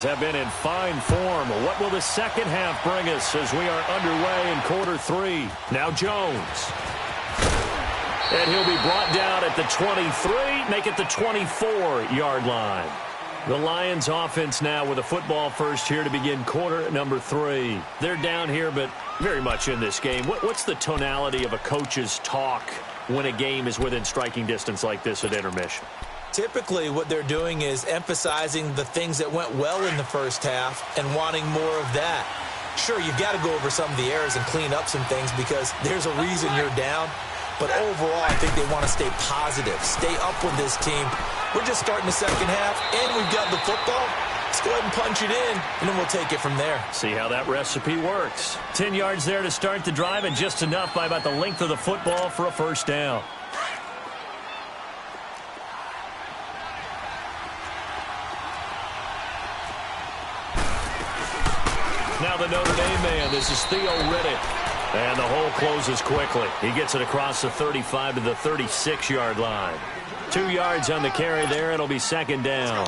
Have been in fine form. What will the second half bring us as we are underway in quarter 3? Now Jones. And he'll be brought down at the 23, make it the 24-yard line. The Lions offense now with a football first here to begin quarter number 3. They're down here, but very much in this game. What's the tonality of a coach's talk when a game is within striking distance like this at intermission? Typically, what they're doing is emphasizing the things that went well in the first half and wanting more of that. Sure, you've got to go over some of the errors and clean up some things because there's a reason you're down. But overall, I think they want to stay positive, stay up with this team. We're just starting the second half, and we've got the football. Let's go ahead and punch it in, and then we'll take it from there. See how that recipe works. 10 yards there to start the drive, and just enough by about the length of the football for a first down. Now the Notre Dame man, this is Theo Riddick. And the hole closes quickly. He gets it across the 35 to the 36-yard line. 2 yards on the carry there. It'll be second down.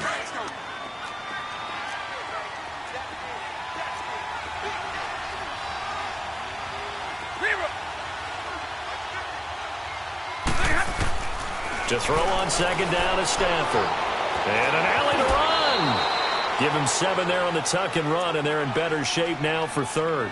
To throw on second down is Stafford. And an alley to run. Give him 7 there on the tuck and run, and they're in better shape now for third.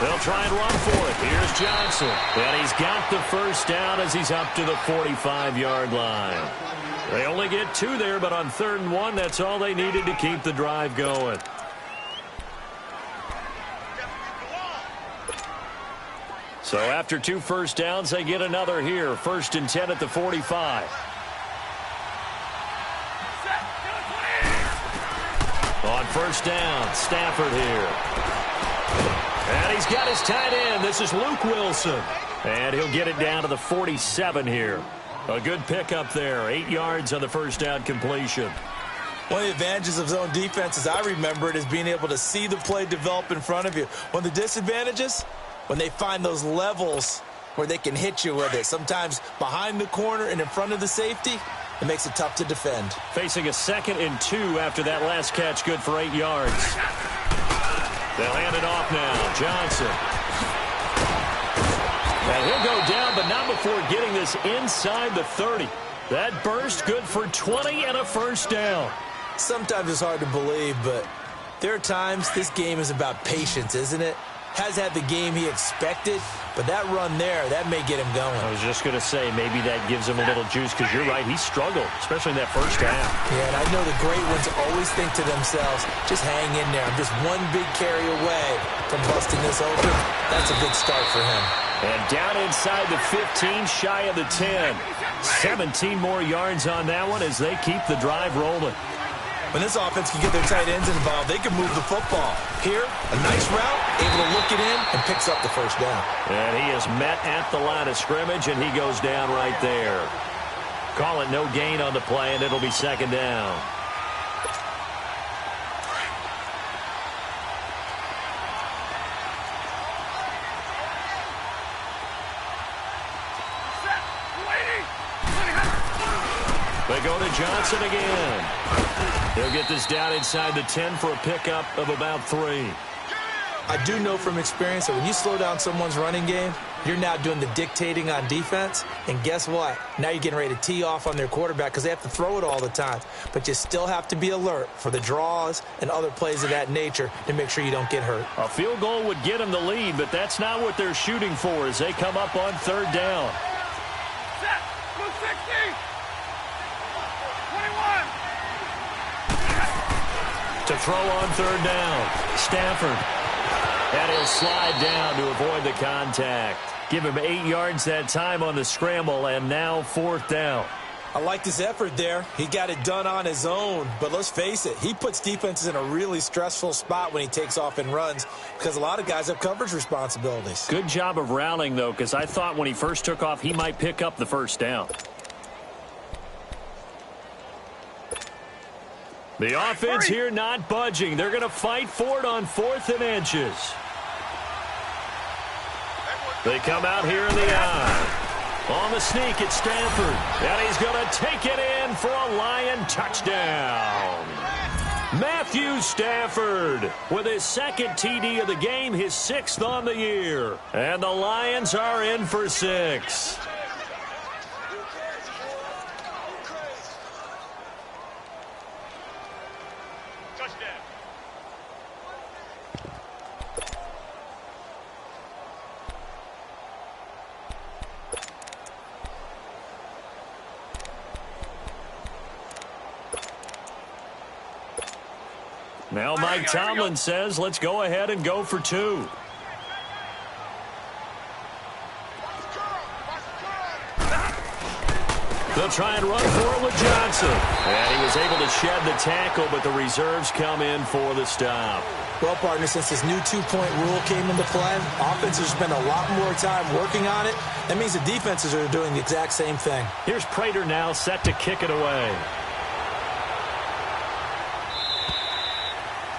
They'll try and run for it. Here's Johnson. And he's got the first down as he's up to the 45-yard line. They only get 2 there, but on 3rd and 1, that's all they needed to keep the drive going. So after 2 first downs, they get another here. 1st and 10 at the 45. On first down, Stafford here. And he's got his tight end. This is Luke Wilson. And he'll get it down to the 47 here. A good pickup there. 8 yards on the first down completion. One of the advantages of zone defense, as I remember it, is being able to see the play develop in front of you. One of the disadvantages, when they find those levels where they can hit you with it. Sometimes behind the corner and in front of the safety, it makes it tough to defend. Facing a 2nd and 2 after that last catch, good for 8 yards. They'll hand it off now. Johnson. And he'll go down, but not before getting this inside the 30. That burst good for 20 and a first down. Sometimes it's hard to believe, but there are times this game is about patience, isn't it? Has had the game he expected, but that run there, that may get him going. I was just going to say, maybe that gives him a little juice, because you're right, he struggled, especially in that first half. Yeah, and I know the great ones always think to themselves, just hang in there. I'm just one big carry away from busting this open. That's a big start for him. And down inside the 15, shy of the 10. 17 more yards on that one as they keep the drive rolling. When this offense can get their tight ends involved, they can move the football. Here, a nice route, able to look it in, and picks up the first down. And he is met at the line of scrimmage, and he goes down right there. Call it no gain on the play, and it'll be second down. They go to Johnson again. He'll get this down inside the 10 for a pickup of about 3. I do know from experience that when you slow down someone's running game, you're now doing the dictating on defense. And guess what? Now you're getting ready to tee off on their quarterback because they have to throw it all the time. But you still have to be alert for the draws and other plays of that nature to make sure you don't get hurt. A field goal would get them the lead, but that's not what they're shooting for as they come up on 3rd down. Set. 60. 21. To throw on 3rd down, Stafford. And he'll slide down to avoid the contact. Give him 8 yards that time on the scramble, and now 4th down. I like this effort there. He got it done on his own. But let's face it, he puts defenses in a really stressful spot when he takes off and runs because a lot of guys have coverage responsibilities. Good job of routing, though, because I thought when he first took off he might pick up the first down. The offense here not budging. They're going to fight for it on 4th and inches. They come out here in the eye. On the sneak, it's Stanford. And he's going to take it in for a Lion touchdown. Matthew Stafford with his 2nd TD of the game, his 6th on the year. And the Lions are in for 6. Now Mike Tomlin says, let's go ahead and go for 2. They'll try and run for it with Johnson. And he was able to shed the tackle, but the reserves come in for the stop. Well, partner, since this new 2-point rule came into play, offenses spend a lot more time working on it. That means the defenses are doing the exact same thing. Here's Prater now set to kick it away.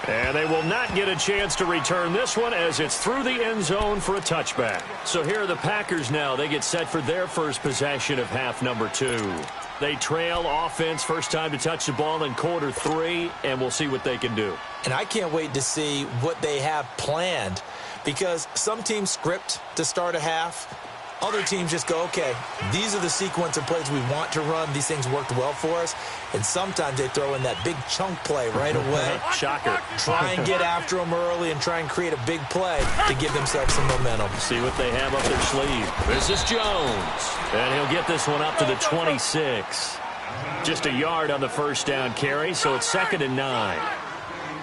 And they will not get a chance to return this one as it's through the end zone for a touchback. So here are the Packers now. They get set for their first possession of half number 2. They trail offense, first time to touch the ball in quarter 3, and we'll see what they can do. And I can't wait to see what they have planned, because some teams script to start a half. Other teams just go, okay, these are the sequence of plays we want to run. These things worked well for us. And sometimes they throw in that big chunk play right away. Shocker. Try and get after them early and try and create a big play to give themselves some momentum. See what they have up their sleeve. This is Jones. And he'll get this one up to the 26. Just a yard on the first down carry, so it's 2nd and 9.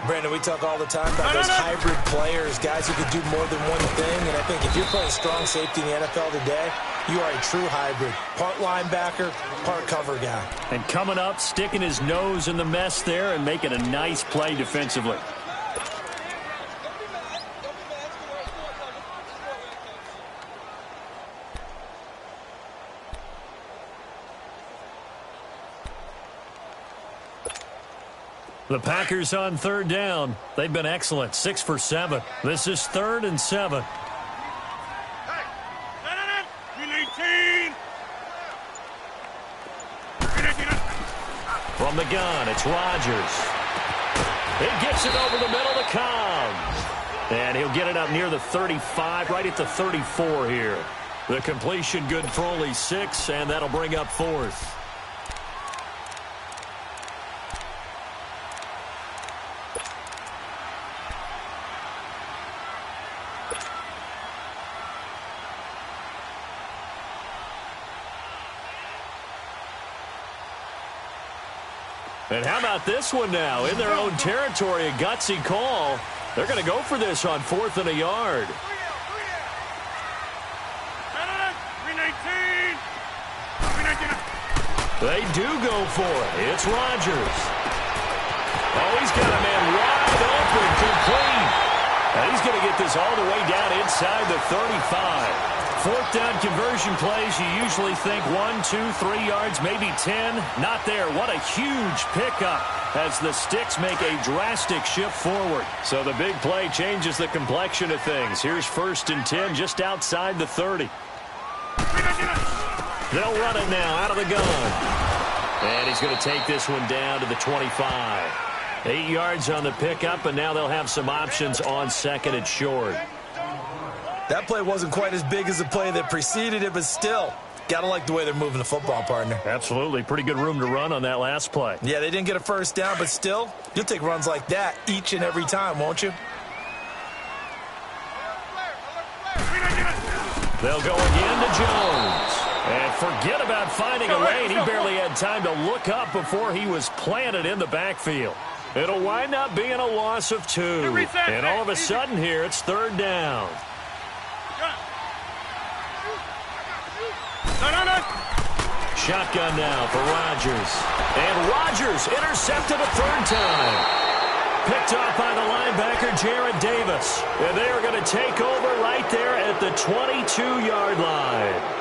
Brandon, we talk all the time about those hybrid players, guys who can do more than one thing. And I think if you're playing strong safety in the NFL today, you are a true hybrid. Part linebacker, part cover guy. And coming up, sticking his nose in the mess there and making a nice play defensively. The Packers on 3rd down. They've been excellent, 6 for 7. This is 3rd and 7. From the gun, it's Rodgers. He gets it over the middle to Cobb. And he'll get it up near the 35, right at the 34 here. The completion good for only 6, and that'll bring up 4th. And how about this one now? In their own territory, a gutsy call. They're going to go for this on 4th and a yard. They do go for it. It's Rodgers. Oh, he's got a man wide open, complete. And he's going to get this all the way down inside the 35. 4th down conversion plays, you usually think 1, 2, 3 yards, maybe 10. Not there. What a huge pickup as the sticks make a drastic shift forward. So the big play changes the complexion of things. Here's 1st and 10 just outside the 30. They'll run it now out of the gun. And he's going to take this one down to the 25. 8 yards on the pickup, and now they'll have some options on 2nd and short. That play wasn't quite as big as the play that preceded it, but still, got to like the way they're moving the football, partner. Absolutely. Pretty good room to run on that last play. Yeah, they didn't get a first down, but still, you'll take runs like that each and every time, won't you? They'll go again to Jones. And forget about finding a lane. He barely had time to look up before he was planted in the backfield. It'll wind up being a loss of 2. And all of a sudden here, it's 3rd down. Shotgun now for Rodgers. And Rodgers intercepted a 3rd time. Picked off by the linebacker, Jarrett Davis. And they are going to take over right there at the 22-yard line.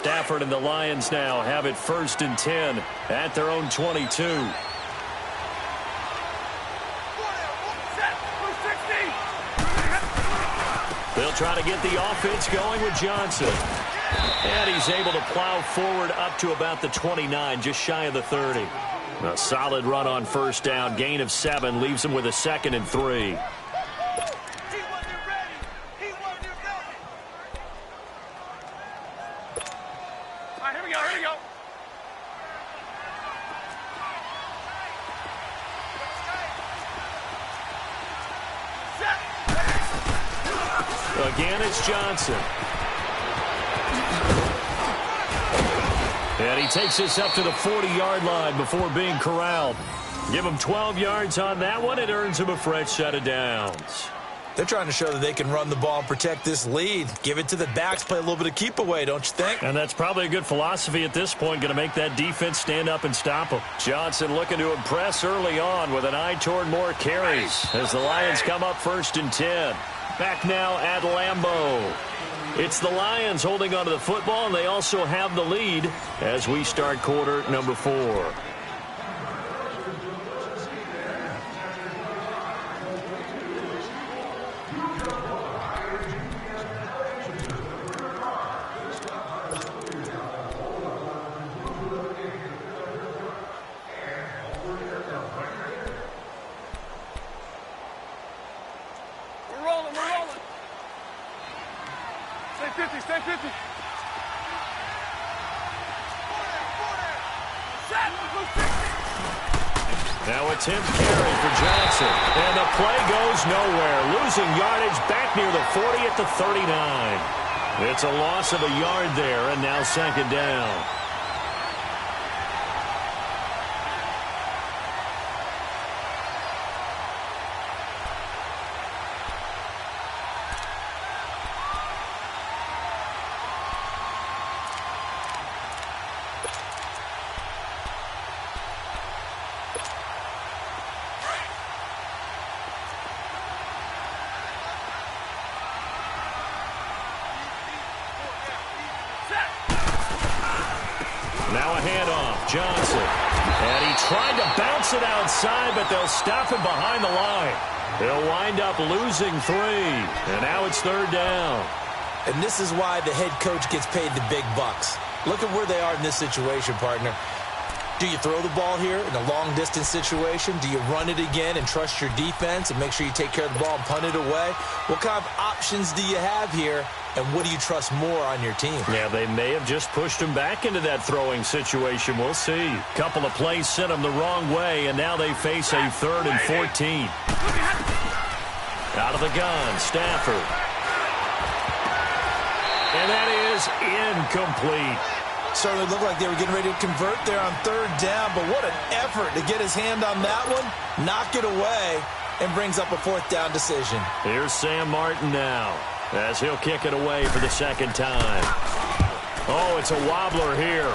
Stafford and the Lions now have it 1st and 10 at their own 22. They'll try to get the offense going with Johnson. And he's able to plow forward up to about the 29, just shy of the 30. A solid run on 1st down. Gain of 7 leaves him with a 2nd and 3. Again, it's Johnson. And he takes this up to the 40-yard line before being corralled. Give him 12 yards on that one. It earns him a fresh set of downs. They're trying to show that they can run the ball and protect this lead. Give it to the backs, play a little bit of keep away, don't you think? And that's probably a good philosophy at this point, going to make that defense stand up and stop them. Johnson looking to impress early on with an eye toward more carries as the Lions come up 1st and 10. Back now at Lambeau. It's the Lions holding onto the football, and they also have the lead as we start quarter number 4. Stay 50. Now attempt carry for Johnson. And the play goes nowhere. Losing yardage back near the 40 at the 39. It's a loss of a yard there, and now 2nd down. Now a handoff, Johnson. And he tried to bounce it outside, but they'll stop him behind the line. They'll wind up losing 3. And now it's 3rd down. And this is why the head coach gets paid the big bucks. Look at where they are in this situation, partner. Do you throw the ball here in a long-distance situation? Do you run it again and trust your defense and make sure you take care of the ball and punt it away? What kind of options do you have here, and what do you trust more on your team? Yeah, they may have just pushed him back into that throwing situation. We'll see. Couple of plays sent him the wrong way, and now they face a 3rd and 14. Out of the gun, Stafford. And that is incomplete. Certainly looked like they were getting ready to convert there on 3rd down, but what an effort to get his hand on that one, knock it away, and brings up a 4th down decision. Here's Sam Martin now as he'll kick it away for the 2nd time. Oh, it's a wobbler here.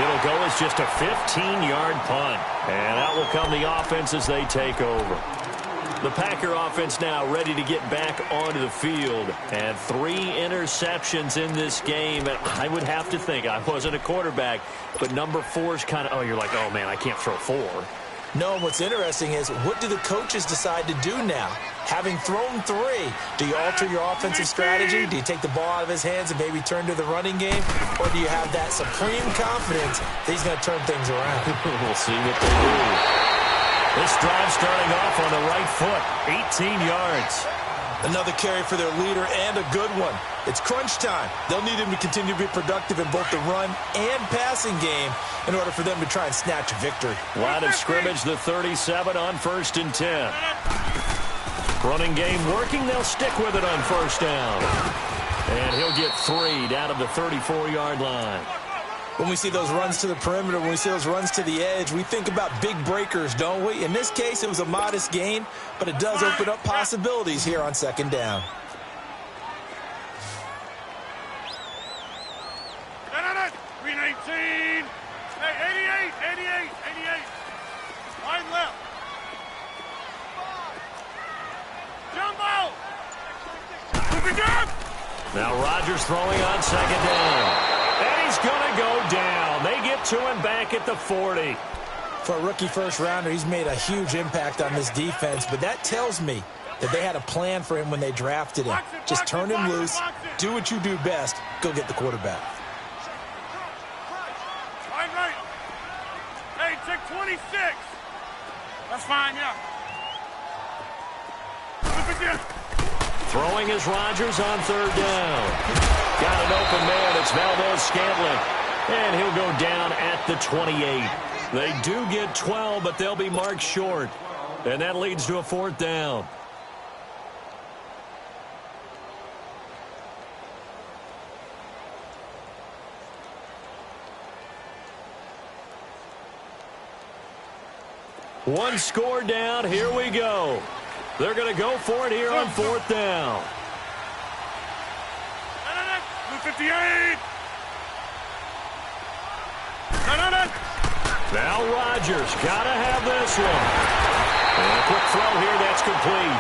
It'll go as just a 15-yard punt, and out will come the offense as they take over. The Packer offense now ready to get back onto the field. And 3 interceptions in this game. And I would have to think, I wasn't a quarterback, but number 4 is kind of, oh, you're like, oh, man, I can't throw 4. No, what's interesting is what do the coaches decide to do now? Having thrown 3, do you alter your offensive strategy? Do you take the ball out of his hands and maybe turn to the running game? Or do you have that supreme confidence that he's going to turn things around? We'll see what they do. This drive starting off on the right foot, 18 yards. Another carry for their leader and a good one. It's crunch time. They'll need him to continue to be productive in both the run and passing game in order for them to try and snatch a victory. Line of scrimmage, the 37 on 1st and 10. Running game working. They'll stick with it on 1st down. And he'll get 3 down to the 34-yard line. When we see those runs to the perimeter, when we see those runs to the edge, we think about big breakers, don't we? In this case, it was a modest gain, but it does open up possibilities here on 2nd down. Green 18. Hey, 88. Line left. Jumbo. Now Rodgers throwing on second down. And he's going to go down. They get to him back at the 40. For a rookie first-rounder, he's made a huge impact on this defense, but that tells me that they had a plan for him when they drafted him. Just turn him loose, do what you do best, go get the quarterback. Right. Hey, check 26. That's fine, yeah. Throwing is Rodgers on third down. Got an open man. It's Valdez-Scantling. And he'll go down at the 28. They do get 12, but they'll be marked short. And that leads to a fourth down. One score down. Here we go. They're going to go for it here on fourth down. 58. Now Rodgers got to have this one. And a quick throw here, that's complete.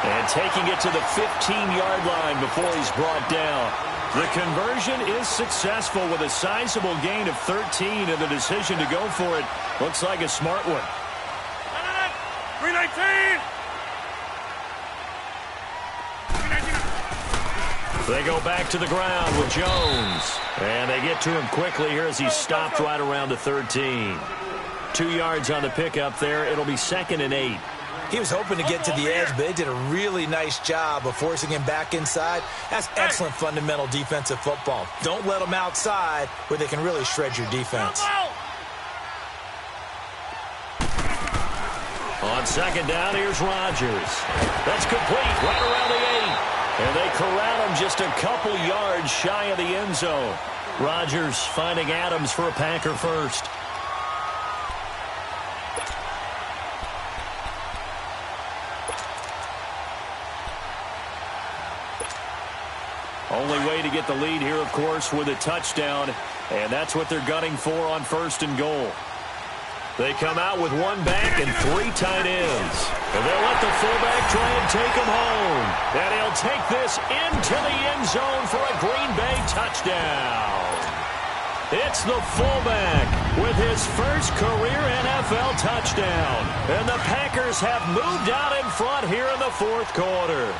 And taking it to the 15-yard line before he's brought down. The conversion is successful with a sizable gain of 13, and the decision to go for it looks like a smart one. 319. They go back to the ground with Jones. And they get to him quickly here as he's stopped right around the 13. 2 yards on the pickup there. It'll be 2nd and 8. He was hoping to get to the edge, but they did a really nice job of forcing him back inside. That's excellent fundamental defensive football. Don't let them outside where they can really shred your defense. On second down, here's Rodgers. That's complete right around the 8. And they corral him just a couple yards shy of the end zone. Rodgers finding Adams for a Packer first. Only way to get the lead here, of course, with a touchdown. And that's what they're gunning for on 1st and goal. They come out with one back and 3 tight ends. And they'll let the fullback try and take him home. And he'll take this into the end zone for a Green Bay touchdown. It's the fullback with his first career NFL touchdown. And the Packers have moved out in front here in the 4th quarter.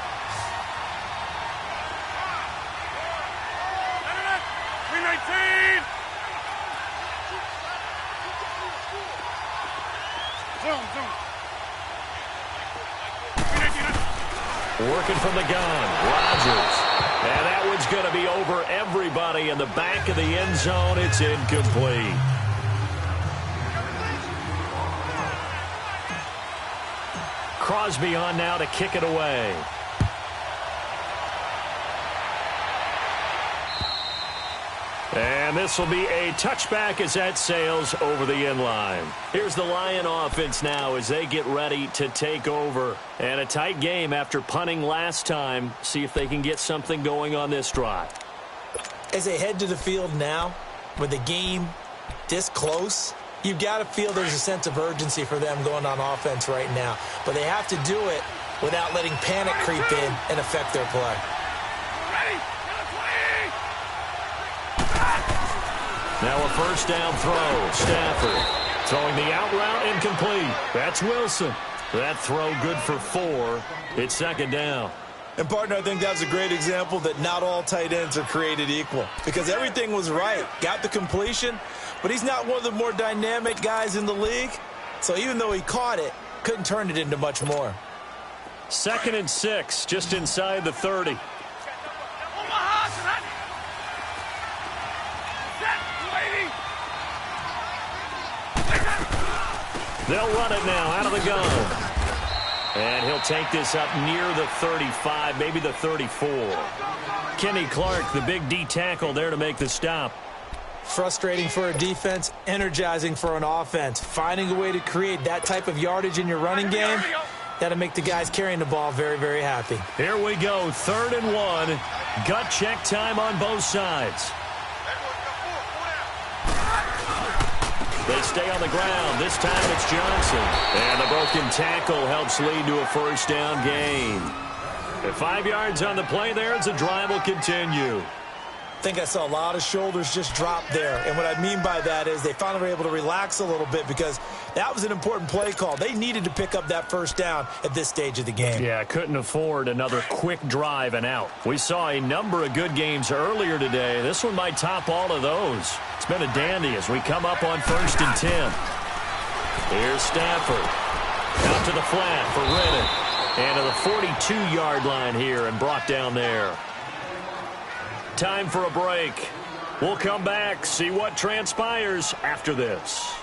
Working from the gun, Rodgers. And that one's going to be over everybody in the back of the end zone. It's incomplete. Crosby on now to kick it away. And this will be a touchback as that sails over the end line. Here's the Lion offense now as they get ready to take over. And a tight game after punting last time. See if they can get something going on this drive. As they head to the field now, with the game this close, you've got to feel there's a sense of urgency for them going on offense right now. But they have to do it without letting panic creep in and affect their play. Now a first down throw. Stafford throwing the out route incomplete. That's Wilson. That throw good for 4. It's 2nd down. And, partner, I think that was a great example that not all tight ends are created equal. Because everything was right. Got the completion, but he's not one of the more dynamic guys in the league. So even though he caught it, couldn't turn it into much more. 2nd and 6, just inside the 30. They'll run it now out of the gun. And he'll take this up near the 35, maybe the 34. Kenny Clark, the big D tackle there to make the stop. Frustrating for a defense, energizing for an offense. Finding a way to create that type of yardage in your running game, that'll make the guys carrying the ball very, very happy. Here we go, 3rd and 1. Gut check time on both sides. They stay on the ground. This time it's Johnson. And the broken tackle helps lead to a first down gain. At 5 yards on the play there as the drive will continue. I think I saw a lot of shoulders just drop there. And what I mean by that is they finally were able to relax a little bit because that was an important play call. They needed to pick up that first down at this stage of the game. Yeah, couldn't afford another quick drive and out. We saw a number of good games earlier today. This one might top all of those. It's been a dandy as we come up on 1st and 10. Here's Stafford. Out to the flat for Rennan. And to the 42-yard line here and brought down there. Time for a break. We'll come back, see what transpires after this.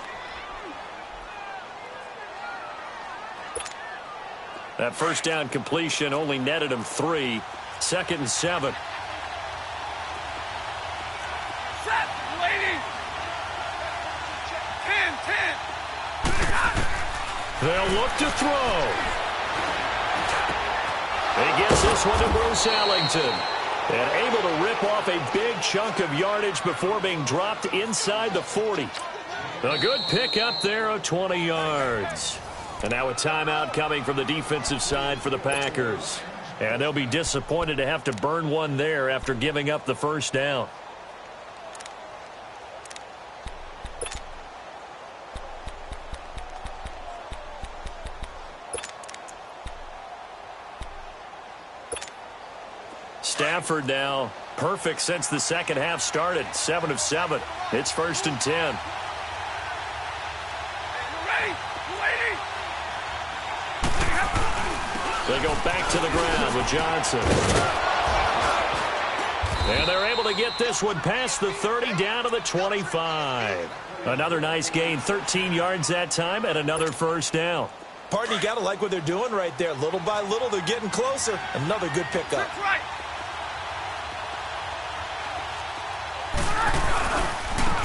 That first down completion only netted him 3. 2nd and 7. Set, lady. 10. They'll look to throw. He gets this one to Bruce Ellington. And able to rip off a big chunk of yardage before being dropped inside the 40. A good pick up there of 20 yards. And now a timeout coming from the defensive side for the Packers. And they'll be disappointed to have to burn one there after giving up the first down. Stafford now perfect since the second half started. 7 of 7. It's 1st and 10. They go back to the ground with Johnson. And they're able to get this one past the 30 down to the 25. Another nice gain, 13 yards that time, and another first down. Pardon, you got to like what they're doing right there. Little by little, they're getting closer. Another good pickup.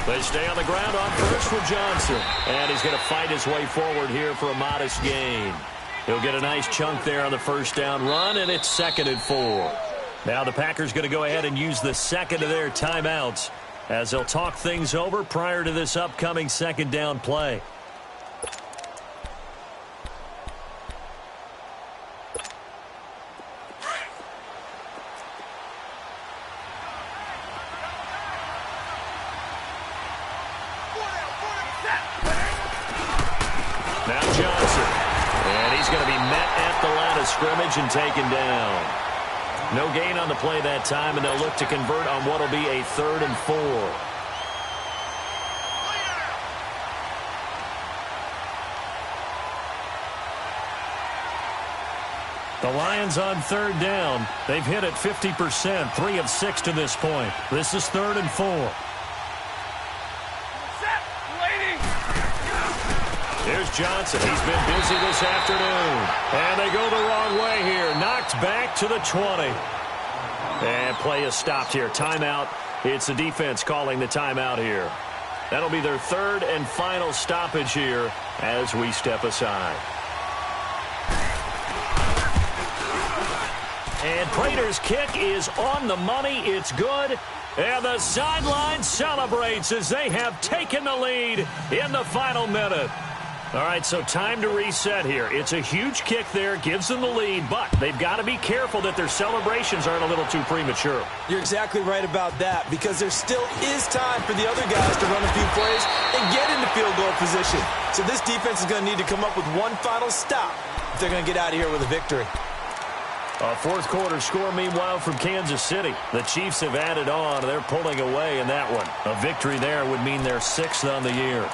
They stay on the ground on first with Johnson. And he's going to fight his way forward here for a modest gain. He'll get a nice chunk there on the first down run, and it's 2nd and 4. Now the Packers going to go ahead and use the second of their timeouts as they'll talk things over prior to this upcoming 2nd down play. Now Johnson. And he's going to be met at the line of scrimmage and taken down. No gain on the play that time, and they'll look to convert on what will be a 3rd and 4. The Lions on 3rd down. They've hit it 50%, 3 of 6 to this point. This is 3rd and 4. Here's Johnson. He's been busy this afternoon. And they go the wrong way here. Knocked back to the 20. And play is stopped here. Timeout. It's the defense calling the timeout here. That'll be their 3rd and final stoppage here as we step aside. And Prater's kick is on the money. It's good. And the sideline celebrates as they have taken the lead in the final minute. All right, so time to reset here. It's a huge kick there, gives them the lead, but they've got to be careful that their celebrations aren't a little too premature. You're exactly right about that, because there still is time for the other guys to run a few plays and get into field goal position. So this defense is going to need to come up with one final stop if they're going to get out of here with a victory. A 4th quarter score, meanwhile, from Kansas City. The Chiefs have added on. They're pulling away in that one. A victory there would mean they're 6th on the year.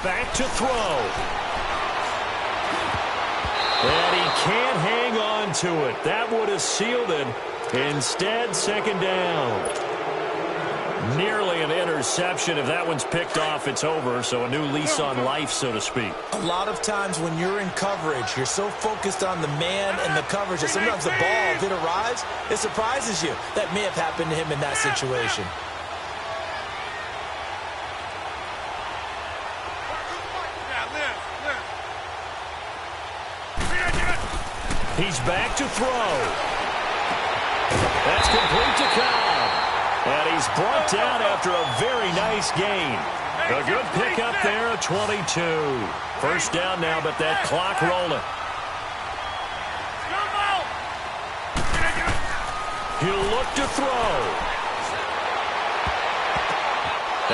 Back to throw. And he can't hang on to it. That would have sealed it. Instead, 2nd down. Nearly an interception. If that one's picked off, it's over. So a new lease on life, so to speak. A lot of times when you're in coverage, you're so focused on the man and the coverage that sometimes the ball, if it arrives, it surprises you. That may have happened to him in that situation. He's back to throw. That's complete to Cobb. And he's brought down after a very nice gain. A good pickup there, a 22. First down now, but that clock rolling. He'll look to throw.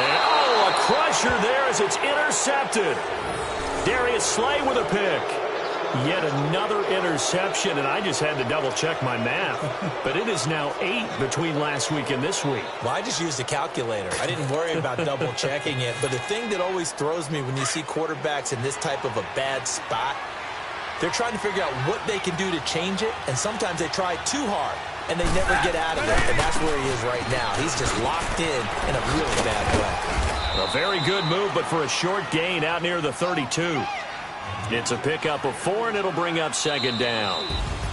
And oh, a crusher there as it's intercepted. Darius Slay with a pick. Yet another interception, and I just had to double-check my math. But it is now 8 between last week and this week. Well, I just used a calculator. I didn't worry about double-checking it. But the thing that always throws me when you see quarterbacks in this type of a bad spot, they're trying to figure out what they can do to change it, and sometimes they try too hard, and they never get out of it. And that's where he is right now. He's just locked in a really bad way. A very good move, but for a short gain out near the 32. It's a pickup of 4, and it'll bring up second down.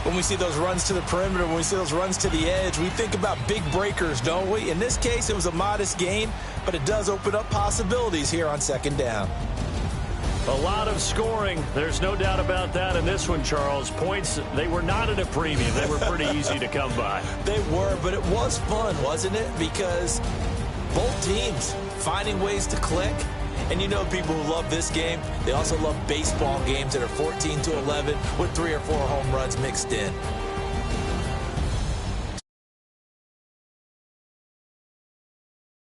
When we see those runs to the perimeter, when we see those runs to the edge, we think about big breakers, don't we? In this case, it was a modest gain, but it does open up possibilities here on second down. A lot of scoring. There's no doubt about that in this one, Charles. Points, they were not at a premium. They were pretty easy to come by. They were, but it was fun, wasn't it? Because both teams finding ways to click. And you know people who love this game, they also love baseball games that are 14-11 with 3 or 4 home runs mixed in.